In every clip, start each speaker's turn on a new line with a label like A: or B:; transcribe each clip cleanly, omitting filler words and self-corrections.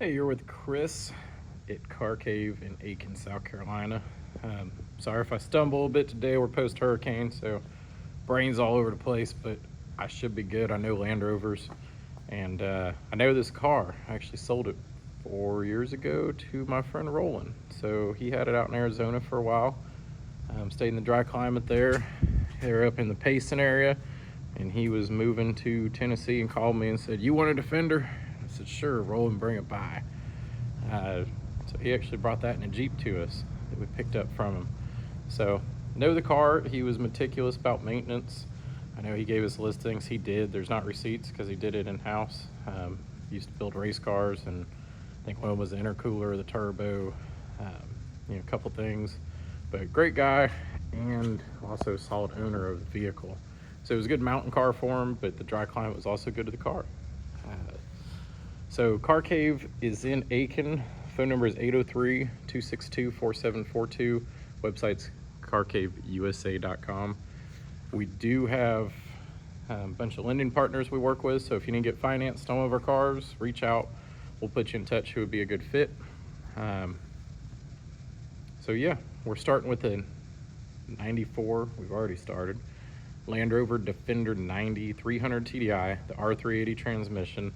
A: Hey, you're with Chris at Car Cave in Aiken, South Carolina. Sorry if I stumble a bit today. We're post-hurricane, so brains all over the place, but I should be good. I know Land Rovers, and I know this car. I actually sold it 4 years ago to my friend Roland. So he had it out in Arizona for a while. Stayed in the dry climate there. They were up in the Payson area, and he was moving to Tennessee and called me and said, "You want a Defender?" I said, "Sure, Roland, bring it by." So he actually brought that in a Jeep to us that we picked up from him. So know the car. He was meticulous about maintenance. I know he gave us listings. He did. There's not receipts because he did it in-house. Used to build race cars, and I think one was the intercooler, the turbo, a couple things. But great guy, and also a solid owner of the vehicle. So it was a good mountain car for him, but the dry climate was also good to the car. So Car Cave is in Aiken. Phone number is 803-262-4742. Website's carcaveusa.com. We do have a bunch of lending partners we work with, so if you need to get financed on one of our cars, reach out. We'll put you in touch who would be a good fit. So yeah, we're starting with a 94. We've already started. Land Rover Defender 90 300 TDI, the R380 transmission.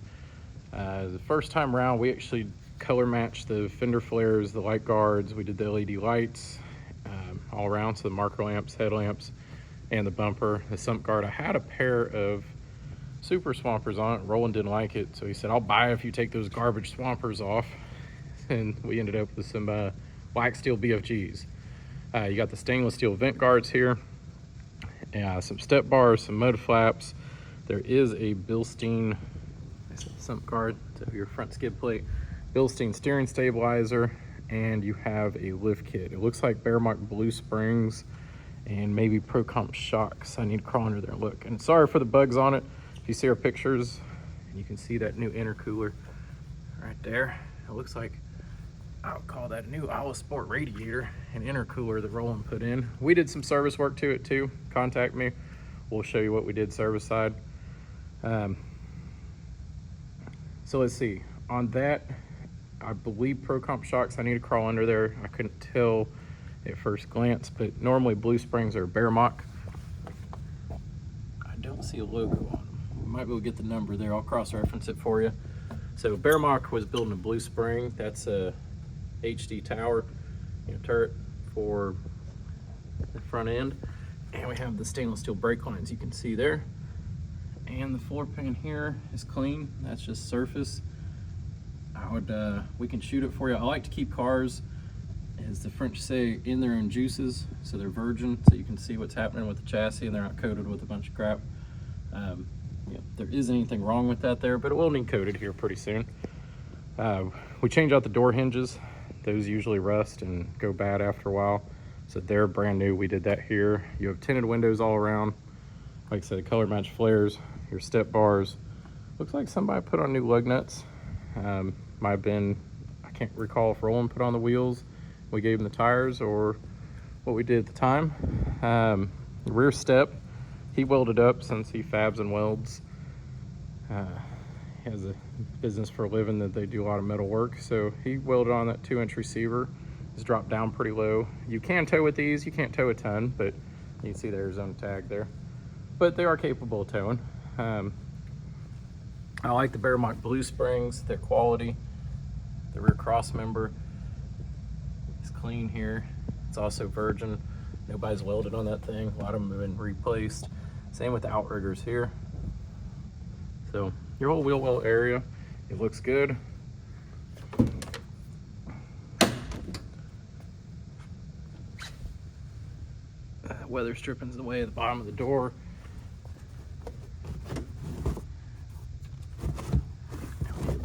A: The first time around, we actually color matched the fender flares, the light guards. We did the LED lights all around, so the marker lamps, headlamps, and the bumper. The sump guard, I had a pair of super swampers on it. Roland didn't like it, so he said, "I'll buy it if you take those garbage swampers off." And we ended up with some black steel BFGs. You got the stainless steel vent guards here, some step bars, some mud flaps. There is a Bilstein sump guard, so your front skid plate, Bilstein steering stabilizer, and you have a lift kit. It looks like Bearmark blue springs and maybe Pro Comp shocks. I need to crawl under there and look. And sorry for the bugs on it. If you see our pictures, you can see that new intercooler right there. It looks like, I would call that a new Alisport radiator and intercooler that Roland put in. We did some service work to it too. Contact me. We'll show you what we did service side. So let's see. On that, I believe Pro Comp shocks, I need to crawl under there. I couldn't tell at first glance, but normally blue springs are Bearmark. I don't see a logo on them. We might be able to get the number there. I'll cross-reference it for you. So Bearmark was building a blue spring. That's a HD tower, turret for the front end. And we have the stainless steel brake lines you can see there. And the floor pan here is clean. That's just surface. We can shoot it for you. I like to keep cars, as the French say, in their own juices, so they're virgin, so you can see what's happening with the chassis and they're not coated with a bunch of crap. If there is anything wrong with that there, but it will need coated here pretty soon. We change out the door hinges. Those usually rust and go bad after a while, so they're brand new. We did that here. You have tinted windows all around. Like I said, color match flares, your step bars. Looks like somebody put on new lug nuts. Might have been, I can't recall if Roland put on the wheels, we gave him the tires, or what we did at the time. The rear step, he welded up since he fabs and welds. He has a business for a living that they do a lot of metal work, so he welded on that 2-inch receiver. It's dropped down pretty low. You can tow with these, you can't tow a ton, but you can see the Arizona tag there. But they are capable of towing. I like the Bearmark blue springs, their quality. The rear cross member is clean here. It's also virgin. Nobody's welded on that thing. A lot of them have been replaced. Same with the outriggers here. So your whole wheel well area, it looks good. Weather stripping's the way at the bottom of the door.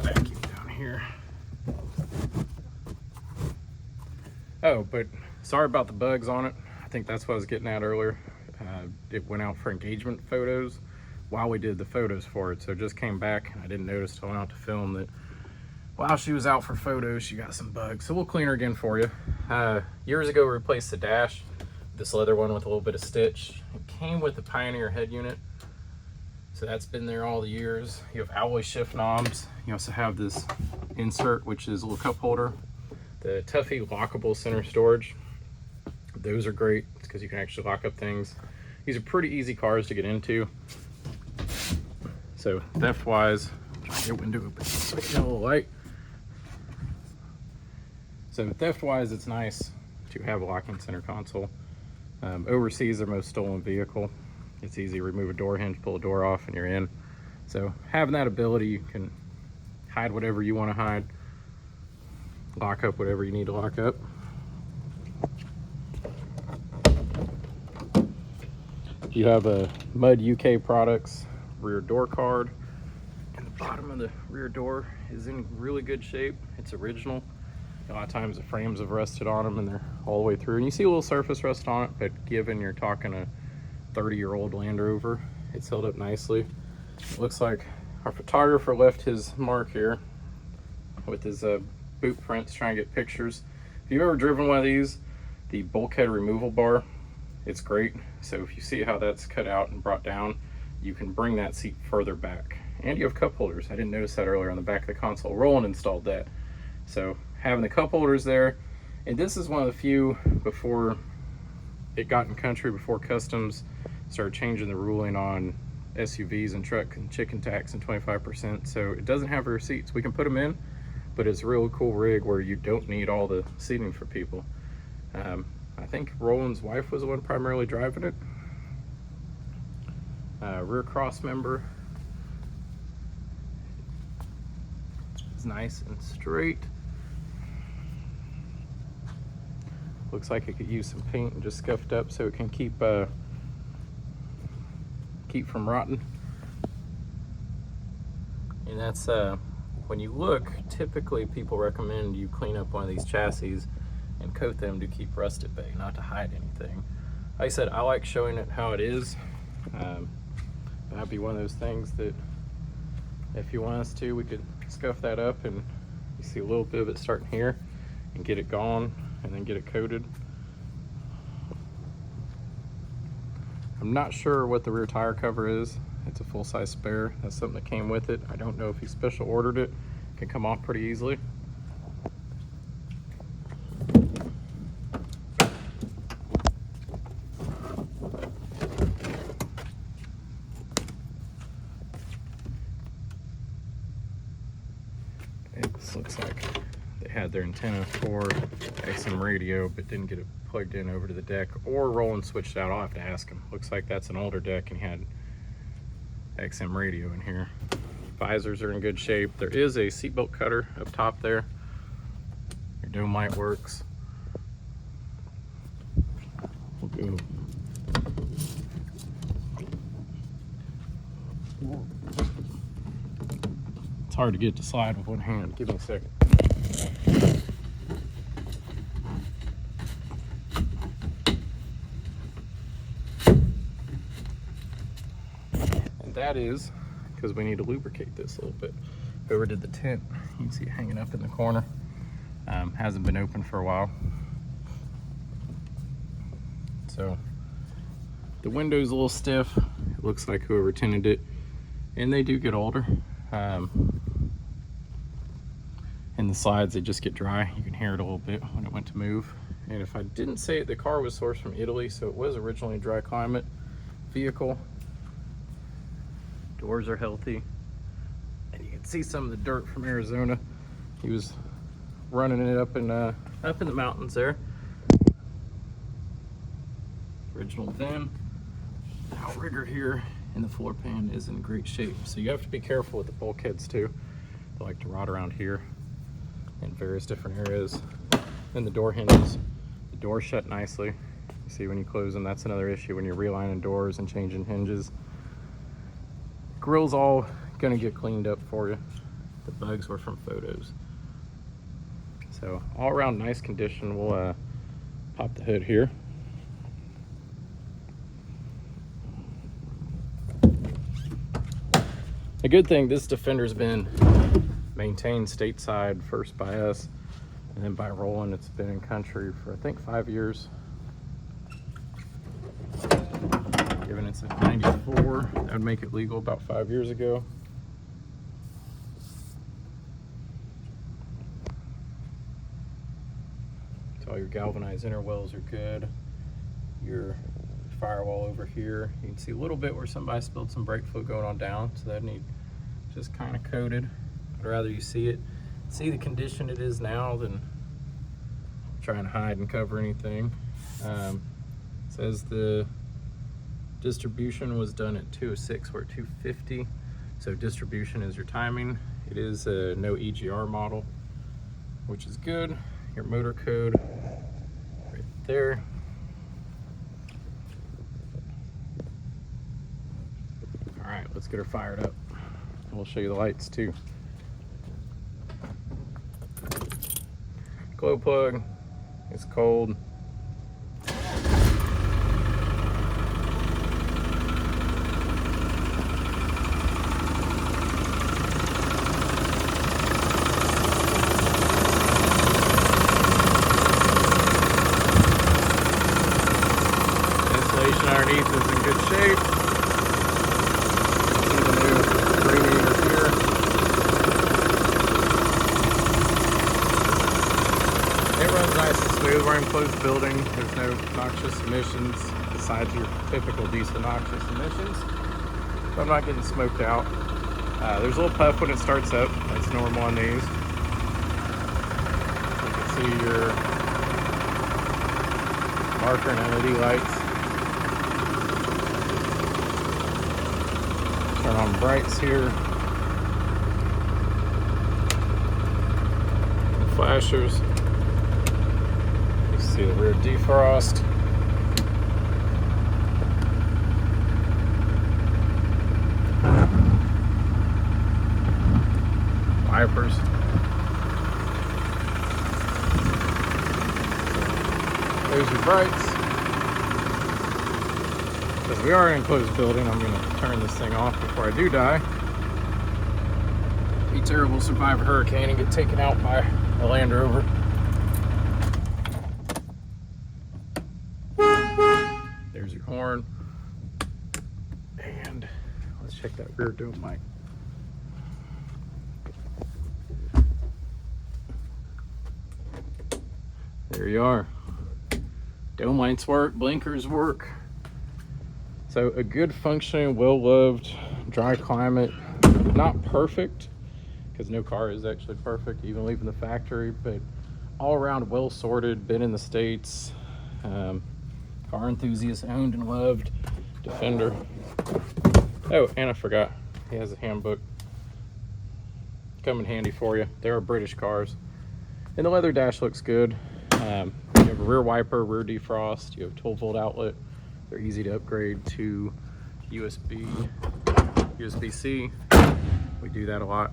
A: Vacuum down here. Oh, but sorry about the bugs on it. I think that's what I was getting at earlier. It went out for engagement photos while we did the photos for it, so it just came back, and I didn't notice till I went out to film that while she was out for photos, she got some bugs. So we'll clean her again for you. Years ago, we replaced the dash, this leather one with a little bit of stitch. It came with the Pioneer head unit, so that's been there all the years. You have alloy shift knobs. You also have this insert, which is a little cup holder. The Tuffy lockable center storage, those are great because you can actually lock up things. These are pretty easy cars to get into. So theft wise, try to get window open so I can get a little light. So theft wise, it's nice to have a locking center console. Overseas, their most stolen vehicle. It's easy to remove a door hinge, pull a door off, and you're in. So having that ability, you can hide whatever you want to hide, lock up whatever you need to lock up. You have a Mud UK Products rear door card, and the bottom of the rear door is in really good shape. It's original. A lot of times the frames have rusted on them and they're all the way through, and you see a little surface rust on it, but given you're talking a 30-year-old Land Rover, it's held up nicely. It looks like our photographer left his mark here with his boot prints trying to get pictures. If you've ever driven one of these, the bulkhead removal bar, it's great. So if you see how that's cut out and brought down, you can bring that seat further back. And you have cup holders. I didn't notice that earlier on the back of the console. Roland installed that. So having the cup holders there, and this is one of the few before it got in country, before customs started changing the ruling on SUVs and truck and chicken tax and 25%. So it doesn't have rear seats. We can put them in, but it's a real cool rig where you don't need all the seating for people. I think Roland's wife was the one primarily driving it. Rear cross member is nice and straight. Looks like it could use some paint and just scuffed up so it can keep from rotting. And that's when you look, typically people recommend you clean up one of these chassis and coat them to keep rust at bay, not to hide anything. Like I said, I like showing it how it is. That'd be one of those things that if you want us to, we could scuff that up, and you see a little bit of it starting here, and get it gone and then get it coated. I'm not sure what the rear tire cover is. It's a full-size spare. That's something that came with it. I don't know if he special ordered it. It can come off pretty easily. It looks like they had their antenna for XM radio, but didn't get it plugged in over to the deck, or Roland switched out. I'll have to ask him. Looks like that's an older deck and he had XM radio in here. Visors are in good shape. There is a seatbelt cutter up top there. Your dome light works. We'll go. It's hard to get to slide with one hand. Give me a second. And that is because we need to lubricate this a little bit. Whoever did the tent, you can see it hanging up in the corner. Hasn't been open for a while. So the window's a little stiff. It looks like whoever tinted it, and they do get older. And the slides, they just get dry. You can hear it a little bit when it went to move. And if I didn't say it, the car was sourced from Italy, so it was originally a dry climate vehicle. Doors are healthy. And you can see some of the dirt from Arizona. He was running it up in the mountains there. Original VIN. The outrigger here and the floor pan is in great shape. So you have to be careful with the bulkheads too. They like to rot around here in various different areas. And the door hinges, the doors shut nicely. You see when you close them, that's another issue when you're realigning doors and changing hinges. Grill's all gonna get cleaned up for you. The bugs were from photos. So all around nice condition. We'll pop the hood here. A good thing, this Defender's been maintained stateside, first by us and then by Roland. It's been in country for I think 5 years. Given it's a 94, that would make it legal about 5 years ago. So all your galvanized inner wells are good. Your firewall over here, you can see a little bit where somebody spilled some brake fluid going on down, so that need just kind of coated. I'd rather you see the condition it is now than try and hide and cover anything. Says the distribution was done at 206, we're at 250. So distribution is your timing. It is a no EGR model, which is good. Your motor code right there. All right, let's get her fired up. We'll show you the lights too. Glow plug, it's cold. Insulation underneath is in good shape. See the new radiator here. It runs nice and smooth. We're in an enclosed building. There's no noxious emissions besides your typical diesel noxious emissions. So I'm not getting smoked out. There's a little puff when it starts up. That's normal on these. You can see your marker and LED lights. Turn on brights here. The flashers. You see the rear defrost. Wipers. There's your brights. Because we are in an enclosed building, I'm going to turn this thing off before I do die. Be terrible to survive a hurricane and get taken out by a Land Rover. There's your horn. And let's check that rear dome light. There you are. Dome lights work, blinkers work. So a good functioning, well-loved, dry climate. Not perfect, because no car is actually perfect, even leaving the factory, but all around well sorted, been in the States. Car enthusiast owned and loved Defender. Oh, and I forgot, he has a handbook. Come in handy for you. They are British cars. And the leather dash looks good. You have a rear wiper, rear defrost, you have a 12-volt outlet. They're easy to upgrade to USB-C. We do that a lot.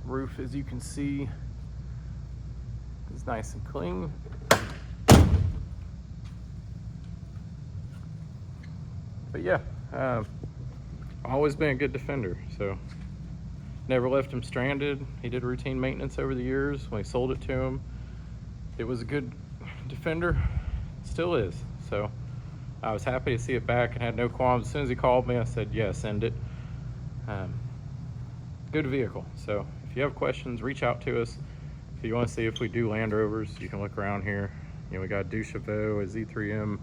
A: Roof, as you can see, is nice and clean. But yeah, always been a good Defender, so never left him stranded. He did routine maintenance over the years. When we sold it to him, it was a good Defender, still is. So I was happy to see it back and had no qualms. As soon as he called me, I said, yeah, send it. Good vehicle. So if you have questions, reach out to us. If you want to see if we do Land Rovers, you can look around here. You know, we got Duchevaux, a Z3M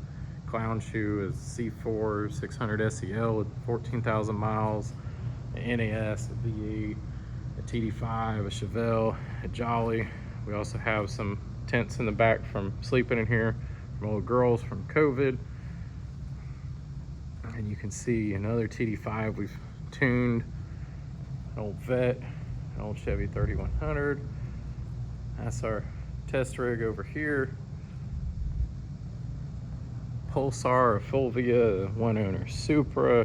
A: Clown Shoe, a C4 600 SEL with 14,000 miles, an NAS, a V8, a TD5, a Chevelle, a Jolly. We also have some tents in the back from sleeping in here, from old girls from COVID. And you can see another TD5 we've tuned, an old Vet, an old Chevy 3100. That's our test rig over here. Pulsar, a Fulvia, one owner Supra,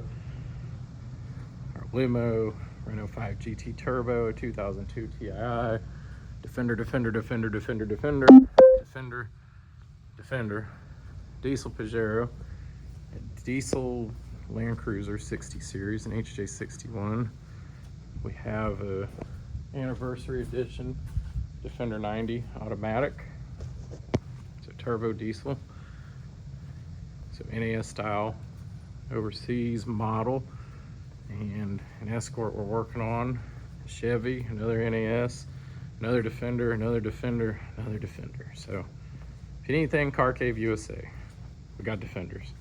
A: our limo, Renault 5 GT Turbo, 2002 TII, Defender, diesel Pajero, a diesel Land Cruiser 60 series, an HJ61. We have a anniversary edition Defender 90 automatic. It's a turbo diesel. So NAS style, overseas model, and an Escort we're working on, Chevy, another NAS, another Defender, another Defender, another Defender. So if you need anything, Car Cave USA, we got Defenders.